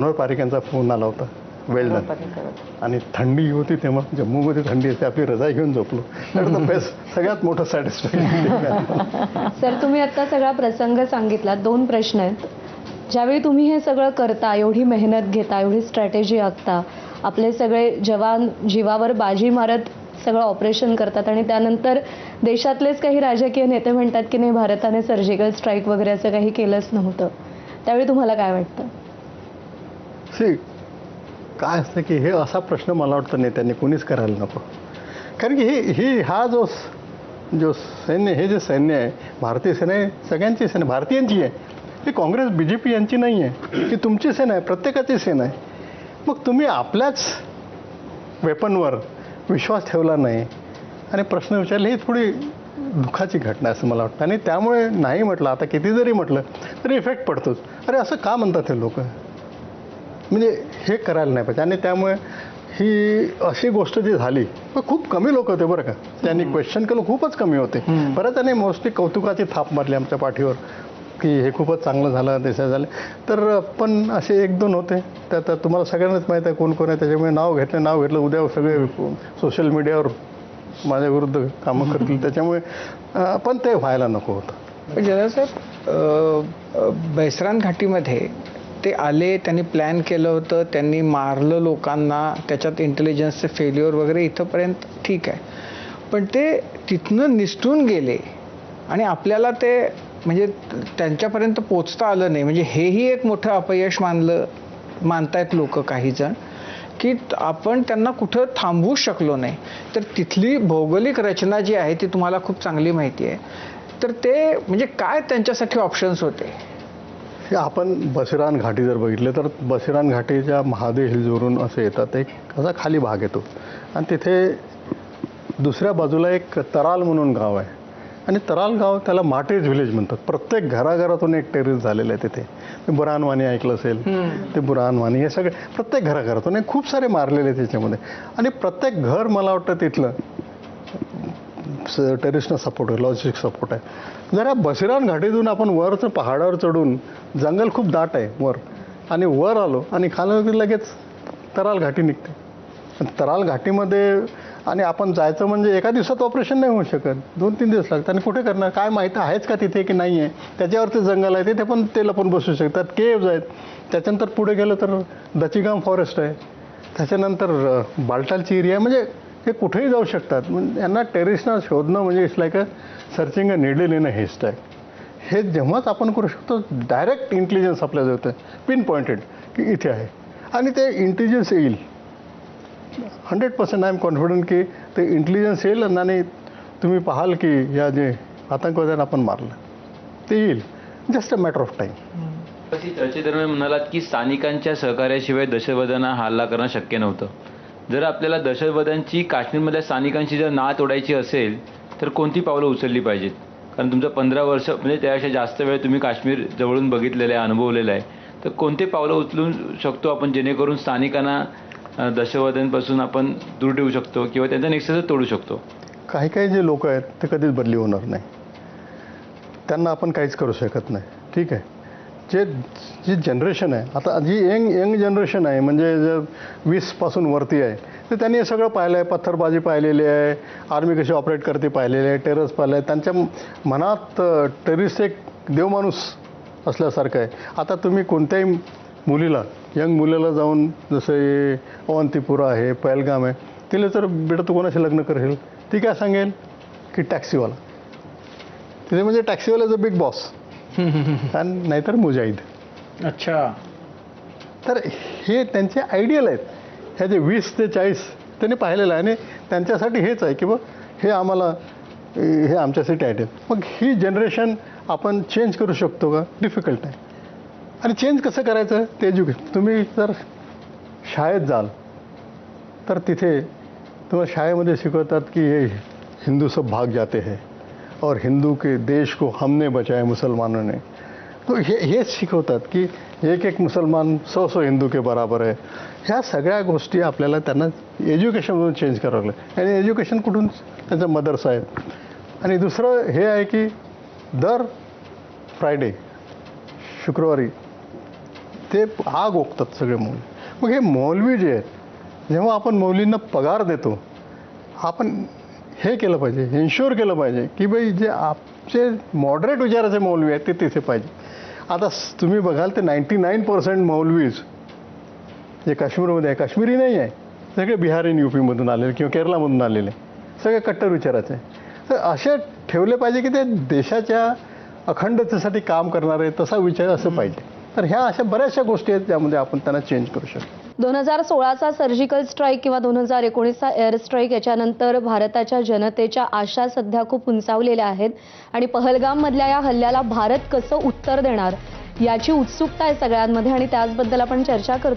Manohar पारिकांचा phone आला होता, वेल done. आणि थंडी होती तेव्हा, जम्मूमध्ये थंडी असते, आपली रजाई घेऊन झोपलो. तर बेस्ट, सगळ्यात मोठं सॅटिस्फॅक्शन. सर, तुम्ही आता सगळा प्रसंग सांगितला. 2 प्रश्न आहेत. ज्यावेळी तुम्ही हे सगळं करता, एवढी मेहनत घेता, एवढी स्ट्रॅटेजी आखता, आपले सगळे जवान जीवावर बाजी मारत सगळं ऑपरेशन करतात आणि त्यानंतर देशातलेच काही राजकीय नेते म्हणतात की नाही, भारताने सर्जिकल स्ट्राईक वगैरे असं काही केलंच नव्हतं, त्यावेळी तुम्हाला काय वाटतं? काय असतं की हे असा प्रश्न मला वाटतं नेत्यांनी कोणीच करायला नको. कारण की हा जो सैन्य, हे जे सैन्य आहे, भारतीय सेना आहे, सगळ्यांची सेना, भारतीयांची आहे. ही काँग्रेस BJP यांची नाही आहे, ही तुमची सेना आहे, प्रत्येकाची सेना आहे. मग तुम्ही आपल्याच वेपनवर विश्वास ठेवला नाही आणि प्रश्न विचारले, ही थोडी दुःखाची घटना आहे असं मला वाटतं. आणि त्यामुळे नाही म्हटलं, आता किती जरी म्हटलं तरी इफेक्ट पडतोच. अरे असं का म्हणतात हे लोक, म्हणजे हे करायला नाही पाहिजे. आणि त्यामुळे ही अशी गोष्ट जी झाली, पण खूप कमी लोक होते बरं का, त्यांनी क्वेश्चन केलं, खूपच कमी होते. परत त्यांनी मोस्टली कौतुकाची थाप मारली आमच्या पाठीवर की हे खूपच चांगलं झालं, ते झालं. तर पण असे 1-2 होते. त्यात तुम्हाला सगळ्यांनाच माहीत आहे कोण कोण आहे, त्याच्यामुळे नाव घेतलं, उद्या सगळे सोशल मीडियावर माझ्या विरुद्ध कामं करतील. त्याच्यामुळे पण ते व्हायला नको होतं. जनरलसाहेब, बैसरान घाटीमध्ये ते आले, त्यांनी प्लॅन केलं होतं, त्यांनी मारलं लोकांना, त्याच्यात इंटेलिजन्सचे फेल्युअर वगैरे इथंपर्यंत ठीक आहे. पण ते तिथनं निसटून गेले आणि आपल्याला ते म्हणजे त्यांच्यापर्यंत पोचता आलं नाही. म्हणजे हेही एक मोठं अपयश मानतायत लोक काही जण, की आपण त्यांना कुठं थांबवू शकलो नाही. तर तिथली भौगोलिक रचना जी आहे ती तुम्हाला खूप चांगली माहिती आहे. तर ते म्हणजे काय त्यांच्यासाठी ऑप्शन्स होते? आपण बसिरान घाटी जर बघितले तर बसिरान घाटीच्या महादेव हिल्सवरून असं येतात, एक असा खाली भाग येतो आणि तिथे दुसऱ्या बाजूला एक तराल म्हणून गाव आहे. आणि तराल गाव, त्याला माटेज व्हिलेज म्हणतात. प्रत्येक घराघरातून एक टेररिस्ट झालेलं आहे तिथे. ते बुरहान ऐकलं असेल, ते बुरहान वानी, हे सगळे प्रत्येक घराघरातून खूप सारे मारलेले त्याच्यामध्ये. आणि प्रत्येक घर मला वाटतं तिथलं टेररिस्टना सपोर्ट आहे, लॉजिस्टिक सपोर्ट आहे. जरा बसिरान घाटीतून आपण वरचं पहाडावर चढून, जंगल खूप दाट आहे वर, आणि वर आलो आणि खाली लगेच तराल घाटी निघते. तराल घाटीमध्ये आणि आपण जायचं म्हणजे एका दिवसात ऑपरेशन नाही होऊ शकत, 2-3 दिवस लागतात. आणि कुठे करणार, काय माहिती आहेच का तिथे की नाही आहे. त्याच्यावरती जंगल आहे, तिथे पण ते लपून बसू शकतात, केव्ज आहेत. त्याच्यानंतर पुढे गेलं तर दचिगाम फॉरेस्ट आहे, त्याच्यानंतर बाल्टालची एरिया आहे. म्हणजे हे कुठेही जाऊ शकतात. म्हणजे यांना टेररिस्टना शोधणं म्हणजे it's like searching a needle in a haystack. हे जेव्हाच आपण करू शकतो, डायरेक्ट इंटेलिजन्स आपल्याला होतं, पिन पॉइंटेड की इथे आहे. आणि ते इंटेलिजन्स येईल 100%. आय एम कॉन्फिडंट की ते इंटेलिजन्स येईल आणि तुम्ही पाहाल की या जे आतंकवाद्यांना आपण मारलं ते येईल, just a matter of time. चर्चेदरम्यान म्हणालात की स्थानिकांच्या सहकार्याशिवाय दहशतवाद्यांना हल्ला करणं शक्य नव्हतं. जर आपल्याला दहशतवाद्यांची काश्मीरमधल्या स्थानिकांची जर नाळ तोडायची असेल तर कोणती पावलं उचलली पाहिजेत? कारण तुमचं 15 वर्ष म्हणजे त्यापेक्षा जास्त वेळ तुम्ही काश्मीर जवळून बघितलेलं आहे, अनुभवलेलं आहे. तर कोणते पावलं उचलू शकतो आपण जेणेकरून स्थानिकांना दहशतवाद्यांपासून आपण दूर ठेवू शकतो किंवा त्यांचा नेक्सस तोडू शकतो? काही जे लोक आहेत ते कधीच बदली होणार नाही, त्यांना आपण काहीच करू शकत नाही. ठीक आहे, जी जनरेशन आहे आता, जी यंग जनरेशन आहे, म्हणजे जर 20 वरती आहे, तर त्यांनी हे सगळं पाहिलं आहे. पत्थरबाजी पाहिलेली आहे, आर्मी कशी ऑपरेट करते पाहिलेली आहे, टेरर्स पाहिलं आहे. त्यांच्या मनात टेररिस्ट एक देवमाणूस असल्यासारखं आहे. आता तुम्ही कोणत्याही मुलीला, यंग मुलीला जाऊन, जसं हे अवंतीपुरा आहे, पहलगाम आहे, तिला तर बेटा तू कोणाशी लग्न करेल, ती काय सांगेल की टॅक्सीवाला. तिथे म्हणजे टॅक्सीवाल्याचं बिग बॉस आणि नाहीतर मुजाहिद. अच्छा. तर हे त्यांचे आयडियल आहेत. ह्या जे 20 ते 40 त्यांनी पाहिलेलं आहे आणि त्यांच्यासाठी हेच आहे की बा हे आम्हाला, हे आमच्यासाठी आयडियल. मग ही जनरेशन आपण चेंज करू शकतो का? डिफिकल्ट आहे. आणि चेंज कसं करायचं ते एज्युकेशन. तुम्ही जर शाळेत जाल तर तिथे तुम्हाला शाळेमध्ये शिकवतात की हे हिंदू सब भाग जाते हैं और हिंदू के देश को हमने बचाया मुसलमानों ने. तो हेच शिकवतात की एक मुसलमान 100 हिंदू के बराबर आहे. ह्या सगळ्या गोष्टी आपल्याला त्यांना एज्युकेशनमधून चेंज करावं लागलं. आणि एज्युकेशन कुठून? त्यांचं मदर्स आहेत. आणि दुसरं हे आहे की दर फ्रायडे, शुक्रवारी ते आग ओकतात सगळे मौलवी. मग हे मौलवी जे आहेत, जेव्हा आपण मौलींना पगार देतो, आपण हे केलं पाहिजे, इन्शुअर केलं पाहिजे की बाई जे आपचे मॉडरेट विचाराचे मौलवी आहेत ते तिथे पाहिजे. आता तुम्ही बघाल ते 99% मौलवीज जे काश्मीरमध्ये आहे, काश्मीरी नाही आहे, सगळे बिहारी UP मधून आलेले किंवा केरळमधून आलेले, सगळे कट्टर विचाराचे. तर असे ठेवले पाहिजे की ते देशाच्या अखंडतेसाठी काम करणारे, तसा विचार असं पाहिजे. तर ह्या अशा बऱ्याचशा गोष्टी आहेत ज्यामध्ये आपण त्यांना चेंज करू शकतो. 2016चा सर्जिकल स्ट्राईक किंवा 2019चा एअर स्ट्राईक याच्यानंतर भारताच्या जनतेच्या आशा सध्या खूप उंचावलेल्या आहेत आणि पहलगाममधल्या या हल्ल्याला भारत कसं उत्तर देणार याची उत्सुकता आहे सगळ्यांमध्ये आणि त्याचबद्दल आपण चर्चा करतो.